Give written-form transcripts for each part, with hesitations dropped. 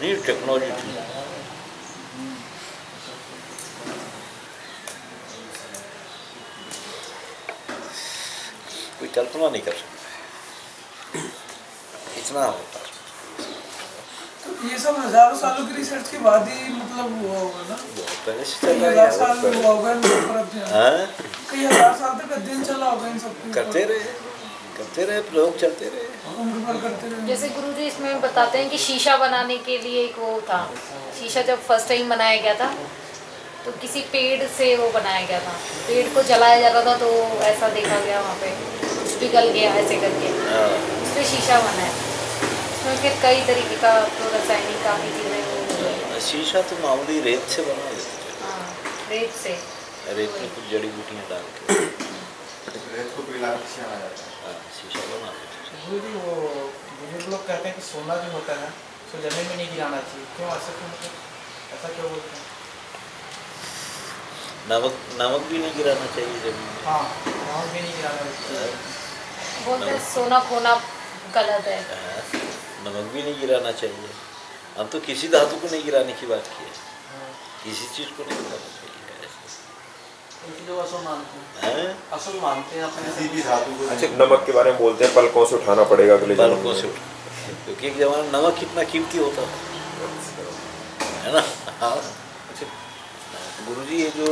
नहीं टेक्नोलॉजी थी। कोई कल्पना नहीं कर सकता इतना होता। तो ये सब हजारों सालों की रिसर्च के बाद ही मतलब हुआ होगा ना? पहले से कई चल हजार रहा साल है। हुआ होगा इन सब पर अध्ययन। हाँ? कई हजार साल तक अध्ययन चला होगा इन सब के करते रहे प्रयोग चलते रहे, उम्र भर करते रहे। जैसे गुरुजी इसमें बताते हैं कि शीशा बनाने के लिए एक वो था, शीशा जब फर्स्ट टाइम बनाया गया था तो किसी पेड़ से वो बनाया गया था, पेड़ को जलाया जा रहा था तो ऐसा देखा गया वहाँ पे कुछ पिघल गया ऐसे करके, उससे शीशा बना है। उसमें फिर कई तरीके का तो रासायनिक काफ़ी चीज़ें। शीशा तो मामूली रेत से बना देते थे। हाँ, रेत से, रेत में कुछ जड़ी बूटियाँ डाल के रेत को पिघला के शीशा बना जाता है। शीशा बना देते थे। गुरुजी वो बुजुर्ग लोग कहते हैं कि सोना जो होता है तो जमीन में नहीं गिराना चाहिए, क्यों ऐसा क्यों, मतलब ऐसा क्यों बोलते हैं? नमक भी नहीं गिराना चाहिए जमीन में। हाँ, नमक भी नहीं गिराना चाहिए। बोलते हैं सोना खोना गलत है। नमक भी नहीं गिराना चाहिए। हम तो किसी धातु को नहीं गिराने की बात की है, किसी चीज़ को नहीं गिराना चाहिए ऐसे। जो असल मानते हैं, असल मानते हैं अपने किसी भी धातु को। अच्छा, नमक के बारे में बोलते हैं पलकों से उठाना पड़ेगा अगले जन्म पलकों से में। उठा, क्योंकि एक जमाना नमक कितना कीमती होता था, है ना। हाँ। अच्छा गुरुजी, ये जो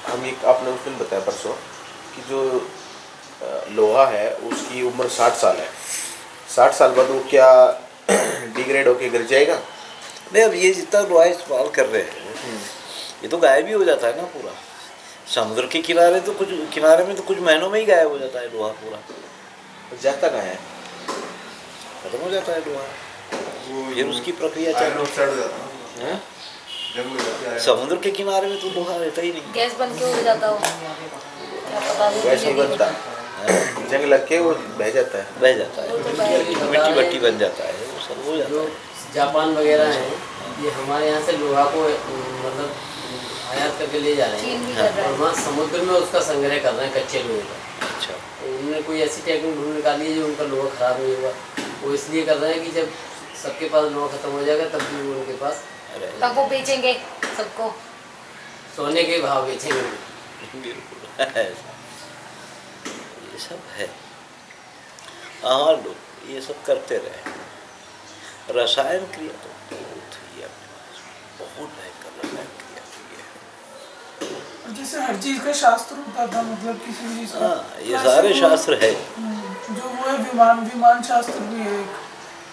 हम एक आपने उस दिन बताया परसों कि जो लोहा है उसकी उम्र 60 साल है, 60 साल बाद वो क्या डिग्रेड होके गिर जाएगा? नहीं, अब ये जितना लोहा इस्तेमाल कर रहे हैं ये तो गायब ही हो जाता है ना पूरा। समुद्र के किनारे तो कुछ कुछ महीनों में ही गायब हो जाता है लोहा पूरा। जाता कहाँ है? खत्म हो जाता है लोहा, फिर उसकी प्रक्रिया चल आयरन ऑक्साइड हो जाता है हैं? जंग हो जाती है। समुद्र के किनारे में तो लोहा रहता ही नहीं। गैस बन के उड़ जाता हो, क्या पता वो वैसे ही धीरे-धीरे। बनता है, जंग लग के वो बह जाता है। बह जाता है, वो तो बह- मिट्टी बट्टी बन जाता है, वो सब हो जाता जो है। जापान वगैरह हैं, ये हमारे यहाँ से लोहा को मतलब आयात करके ले जा रहे चीन भी हैं कर रहा और है। वहाँ समुद्र में उसका संग्रह कर रहे हैं कच्चे लोहे का। अच्छा, तो उन्होंने कोई ऐसी टेक्निक ढूंढ निकाली है जो उनका लोहा खराब नहीं हुआ। वो इसलिए कर रहे हैं कि जब सबके पास लोहा खत्म हो जाएगा तब भी वो उनके पास अरे तब वो बेचेंगे सबको। सोने के भाव बेचेंगे। बिल्कुल ऐसा ये सब है। हाँ, लोग ये सब करते रहे। रसायन क्रिया तो बहुत हुई है अपने पास, बहुत भयंकर रसायन क्रिया हुई है। और जैसे हर चीज का शास्त्र होता था, मतलब किसी भी चीज का। हाँ, ये तो सारे ऐसे शास्त्र है। जो वो है विमान शास्त्र भी है एक,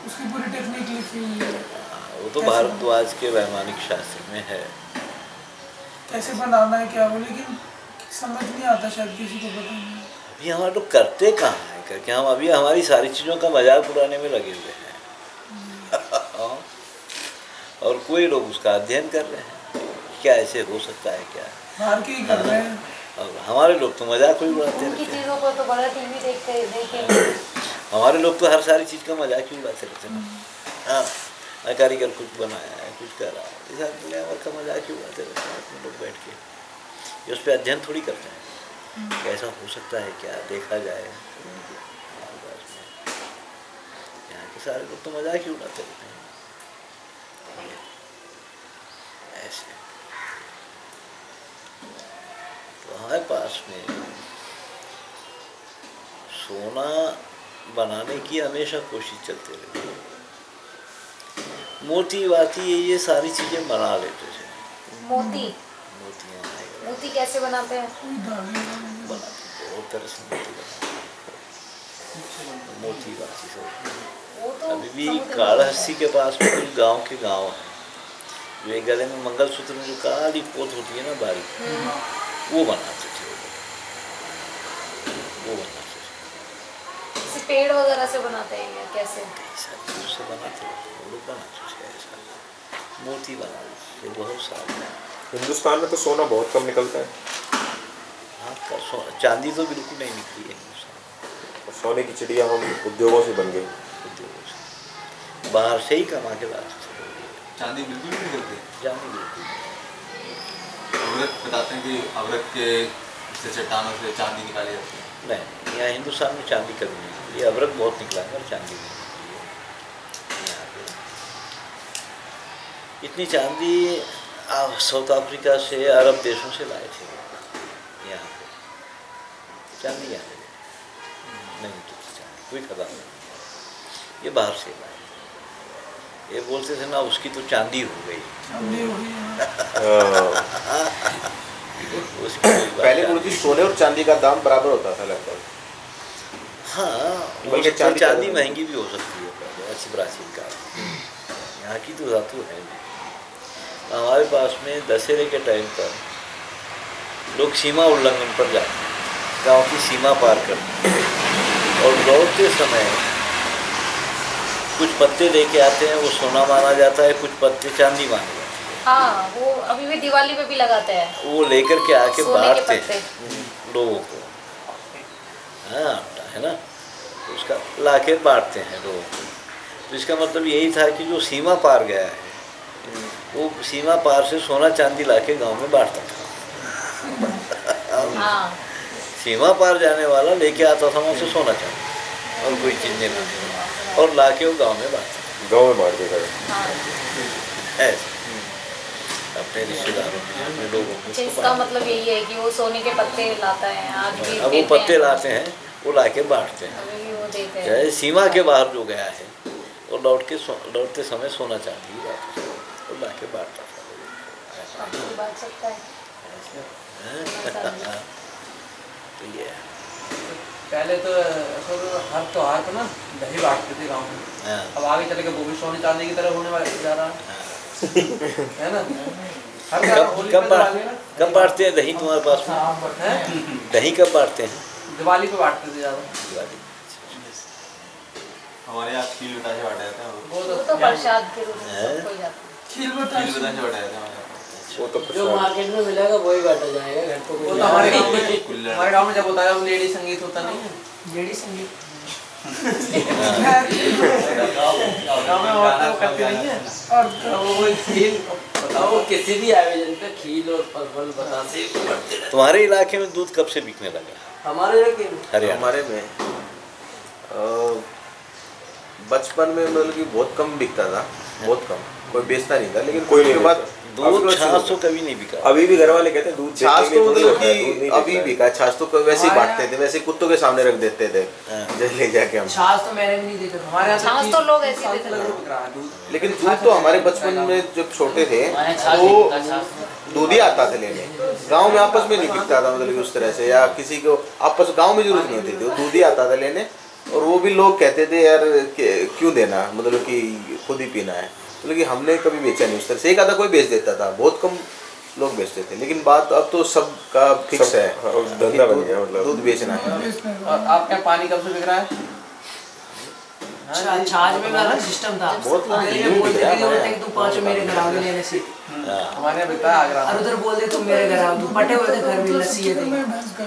उसकी पूरी टेक्निक लिखी हुई है। वो तो भारद्वाज के वैमानिक शास्त्र में है। कैसे बनाना है क्या वो, लेकिन समझ नहीं आता शायद किसी को, पता नहीं। अभी हमारे लोग करते कहाँ हैं करके, हम अभी हमारी सारी चीज़ों का मजाक उड़ाने में लगे हुए हैं। और कोई लोग उसका अध्ययन कर रहे हैं, क्या ऐसे हो सकता है क्या। बाहर के ही कर रहे हैं। और हमारे लोग तो मजाक ही उड़ाते उनकी रहते हैं। चीज़ों को तो बड़ा टीवी देखे हमारे लोग तो हर सारी चीज़ का मजाक ही उड़ाते रहते हैं ना। हाँ, कारीगर कुछ बनाया है, कुछ कर रहा है, इस दुनिया का मजाक ही उड़ाते रहते हैं अपने लोग बैठ के। ये उस पर अध्ययन थोड़ी करते हैं कैसा हो सकता है क्या, देखा जाए। यहाँ के सारे लोग तो मजाक ही उड़ाते रहते हैं ऐसे। तो हमारे पास में सोना बनाने की हमेशा कोशिश चलती रहती है। मोती वाती ये सारी चीज़ें बना लेते थे। मोती मोतियाँ मोती कैसे बनाते हैं? बनाते, बहुत तरह से मोती बनाते, मोती वाती सब। वो तो अभी भी समुद्र में कालहस्ती के पास में कुछ गांव के गांव हैं जो एक गले में मंगलसूत्र में जो काली पोत होती है ना बारीक, वो बनाते थे वो बनाते थे। जैसे पेड़ वगैरह से बनाते हैं या कैसे? ऐसा चीज़ों से बनाते थे वो लोग, बनाते थे ऐसा मोती बनाते थे बहुत सारे। हिंदुस्तान में तो सोना बहुत कम निकलता है। हाँ, चांदी तो बिल्कुल नहीं निकली है हिंदुस्तान और सोने की चिड़िया हम उद्योगों से बन गई। उद्योगों से, बाहर से ही कमा के लाते थे चांदी बिल्कुल नहीं निकलती। चांदी बिल्कुल नहीं। अवरक बताते हैं कि अवरक के से चट्टानों से चांदी निकाली जाती है। नहीं, यहाँ हिंदुस्तान में चांदी कभी नहीं निकली। अबरक बहुत निकला है और चांदी नहीं निकली है यहाँ पे। इतनी चांदी साउथ अफ्रीका से, अरब देशों से लाए थे यहाँ पे। चांदी यहाँ पे नहीं तो चांदी कोई खदान नहीं, ये बाहर से लाए। ये बोलते थे ना उसकी तो चांदी हो गई। चांदी हो गई है। उसकी कोई बात पहले नहीं। गुरुजी सोने और चांदी का दाम बराबर होता था लगभग। हाँ, बल्कि चांदी चांदी महंगी भी हो सकती है पहले, अच्छी प्राचीन काल में। यहाँ की तो धातु है नहीं। हमारे पास में दशहरे के टाइम पर लोग सीमा उल्लंघन पर जाते हैं, गांव की सीमा पार करते हैं, और लौटते समय कुछ पत्ते लेके आते हैं, वो सोना माना जाता है, कुछ पत्ते चांदी माने जाते हाँ, वो अभी भी दिवाली पे भी लगाते हैं हैं। वो लेकर के आके सोने के बांटते पत्ते। हैं लोगों को। हाँ, है ना, तो उसका लाके बांटते हैं लोगों को। तो इसका मतलब यही था कि जो सीमा पार गया है वो सीमा पार से सोना चांदी लाके गांव में बांटता था। हाँ, सीमा पार जाने वाला लेके आता था वहाँ से सोना चांदी और कोई चीज़ नहीं लाते, और लाके वो गांव में बांटता गाँव में बांट देता था। हाँ। था ऐसे अपने रिश्तेदारों में, अपने लोगों में अच्छा, उसको इसका बांटता मतलब यही है कि वो सोने के पत्ते लाता है आज भी था। अब वो देते पत्ते हैं। लाते हैं, वो लाके बांटते हैं। अभी भी वो देते हैं। चाहे सीमा के बाहर जो गया है वो लौटते समय सोना चांदी लाता था और लाके बांटता था। अभी भी बांट सकता है। तो ये है। पहले तो ऐसा तो हर त्योहार को ना दही बांटते थे गाँव में। हाँ, अब आगे चले के वो भी सोने चांदी की तरह होने वाला जा रहा है ना। हर त्योहार होली पे दिवाली ना कब बांटते हैं दही तुम्हारे पास में? हैं? दही कब बांटते हैं? दिवाली पे बांटते थे ज़्यादा। दिवाली। हमारे यहाँ खील बतासे बांटे जाते हैं। वो तो प्रसाद के रूप में हैं? सबको ही जाता है। खील खील बतासे। बतासे बांटे जाते हैं हमारे यहाँ। वो तो जो मार्केट में मिलेगा वही बांटा जाएगा, घर पे वो कुछ तो हमारे गाँव में कुल्हड़। हमारे गाँव में जब होता है वो लेडी संगीत होता नहीं है। लेडी संगीत। गाँव में औरतें वो करती नहीं है। और वो खील बताओ, किसी भी आयोजन पे खील और परवल बतासे बढ़ते रहते। तुम्हारे इलाके में दूध कब से बिकने लगा? हमारे यहाँ हरियाणा। हमारे में बचपन में मतलब कि बहुत कम बिकता था, बहुत कम, कोई बेचता नहीं था। लेकिन कोई के बाद दूध छाछ तो कभी नहीं बिका। अभी भी घर वाले कहते हैं दूध छाछ तो मतलब कि अभी बिका, छाछ तो वैसे ही बांटते थे, वैसे कुत्तों के सामने रख देते थे जैसे ले जाके हम। छाछ तो मैंने भी नहीं देखा। हमारे यहाँ छाछ तो लोग ऐसे ही देते थे। बिक रहा है दूध। लेकिन दूध तो हमारे बचपन में जब छोटे थे तो दूध ही आता था लेने। गांव में आपस में नहीं बिकता था, मतलब कि उस तरह से, या किसी को आपस गांव में जरूरत नहीं होती थी, वो दूध ही आता था लेने। और वो भी लोग कहते थे यार क्यों देना, मतलब कि खुद ही पीना है। मतलब कि हमने कभी बेचा नहीं उस तरह से। एक आधा कोई बेच देता था, बहुत कम लोग बेचते थे। लेकिन बात अब तो सबका फिक्स है, धंधा बन गया, मतलब दूध बेचना है। और आपके यहाँ पानी कब से बिक रहा है? छाछ में मेरा सिस्टम था। बहुत अगर ये बोलते थे कि बोलते कि तुम पाँच मेरे घर आओगे लेने से, हमारे यहाँ बिकता है आगरा और उधर बोलते तुम मेरे घर आओ, तुम बटे हुए थे घर में लस्सी है मैं भैंस का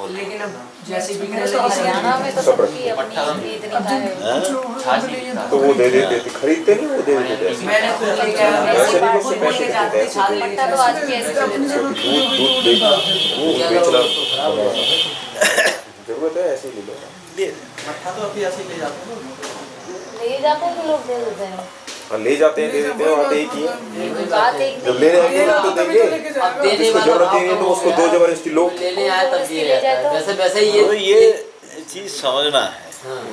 लेकिन अब जैसे बिकने तो लगी हरियाणा में तो सबकी अपनी इतनी का है। कुछ लोगों ने लिए तो वो दे देते थे, खरीदते नहीं, वो दे देते थे। मैंने खुद लेके आया, वैसे नहीं, खुद बोल के जाते थे छाछ लेके पट्टा तो आज भी ऐसे चले अपनी थे। जरूरत दूध बेचना जरूरत है, ऐसे ही ले लो। मट्ठा तो अभी ऐसे ही ले जाते हैं। ले जाते हैं कि लोग दे देते हैं। और ले जाते हैं, दे देते हैं, बात एक ही है। बात एक जब लेने आएंगे तो देंगे, जिसको जरूरत नहीं है तो उसको दो जबरदस्ती लो। लेने आए तब ये ले जाए तो- वैसे वैसे ही तो ये चीज़ समझना है हाँ।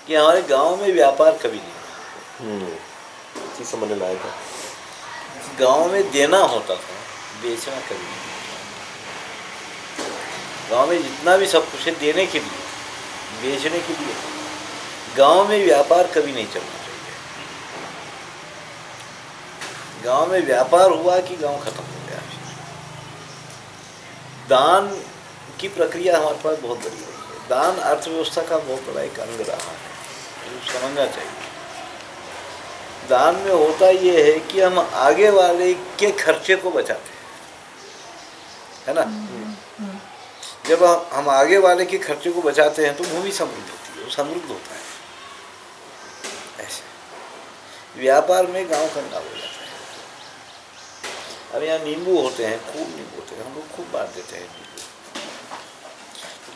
कि हमारे गांव में व्यापार कभी नहीं हुआ। चीज समझने लायक है। गांव में देना होता था, बेचना कभी नहीं। गांव में जितना भी सब कुछ है देने के लिए, बेचने के लिए, गांव में व्यापार कभी नहीं चलना चाहिए। गांव में व्यापार हुआ कि गांव खत्म हो गया। दान की प्रक्रिया हमारे पास बहुत बड़ी है। दान अर्थव्यवस्था का बहुत बड़ा एक अंग रहा है, ये समझना चाहिए। दान में होता ये है कि हम आगे वाले के खर्चे को बचाते हैं, है ना। जब हम आगे वाले के खर्चे को बचाते हैं तो भूमि समृद्ध होती है, वो समृद्ध होता है। ऐसे व्यापार में गांव कंगाल हो जाता है। अब यहाँ नींबू होते हैं, खूब नींबू होते हैं, हम लोग खूब बांट देते हैं नींबू।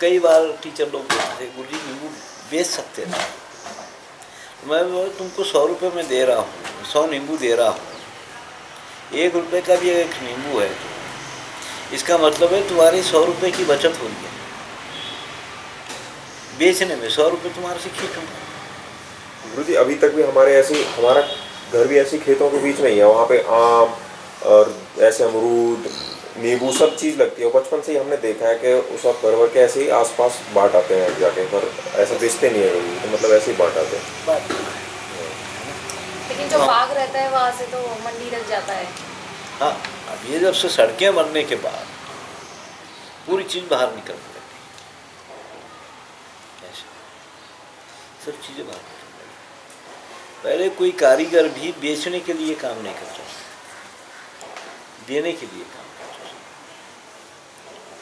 कई बार टीचर लोग बोलते थे गुरुजी नींबू बेच सकते हैं। मैं तुमको 100 रुपये में दे रहा हूँ, 100 नींबू दे रहा हूँ, 1 रुपये का भी एक नींबू है तो इसका मतलब है तुम्हारी 100 रुपये की बचत हो रही है बेचने में, 100 रुपये तुम्हारे से खींचूंगा। गुरुजी अभी तक भी हमारे ऐसे, हमारा घर भी ऐसी खेतों के बीच में ही है, वहाँ पे आम और ऐसे अमरूद नींबू सब चीज़ लगती है। बचपन से ही हमने देखा है कि उस वक्त भर के ऐसे ही आसपास बांट आते हैं जाके, पर ऐसे बेचते नहीं है कभी, तो मतलब ऐसे ही बांट आते हैं। लेकिन जो बाग रहता है वहाँ से तो मंडी तक जाता है। हाँ, अब ये जब से सड़कें बनने के बाद पूरी चीज़ बाहर निकलने लगी, ऐसे सब चीज़ें बाहर निकलने लगी। पहले कोई कारीगर भी बेचने के लिए काम नहीं करता, देने के लिए काम करता।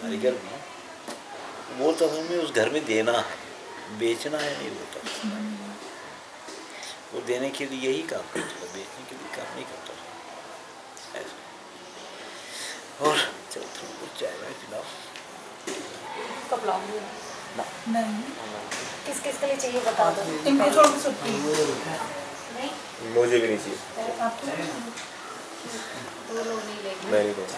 कारीगर भी बोलता था हमें उस घर में देना है, बेचना है नहीं बोलता, वो देने के लिए ही काम करता था, बेचने के लिए काम नहीं करता था ऐसा। और चलो थोड़ा कुछ चाय वाय पिलाओ। कब लाऊंगी? नहीं, किस किस के लिए चाहिए बता दो। इनको छोड़ के सब पी। नहीं, मुझे भी नहीं चाहिए, आपको 2 लोग नहीं लेंगे। मैं नहीं दूँगा।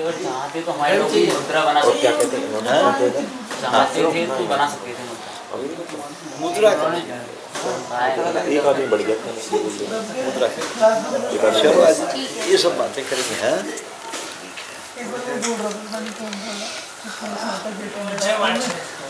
अगर चाहते तो हमारे लोग भी मुद्रा बना और सकते क्या कहते हैं, चाहते थे तो बना सकते थे मुद्रा एक आदमी बढ़ गया था, मुद्रा चलो आज ये सब बातें करेंगे। हाँ, एक बार वो बोल रहा था, पता नहीं कौन बोला, बेटा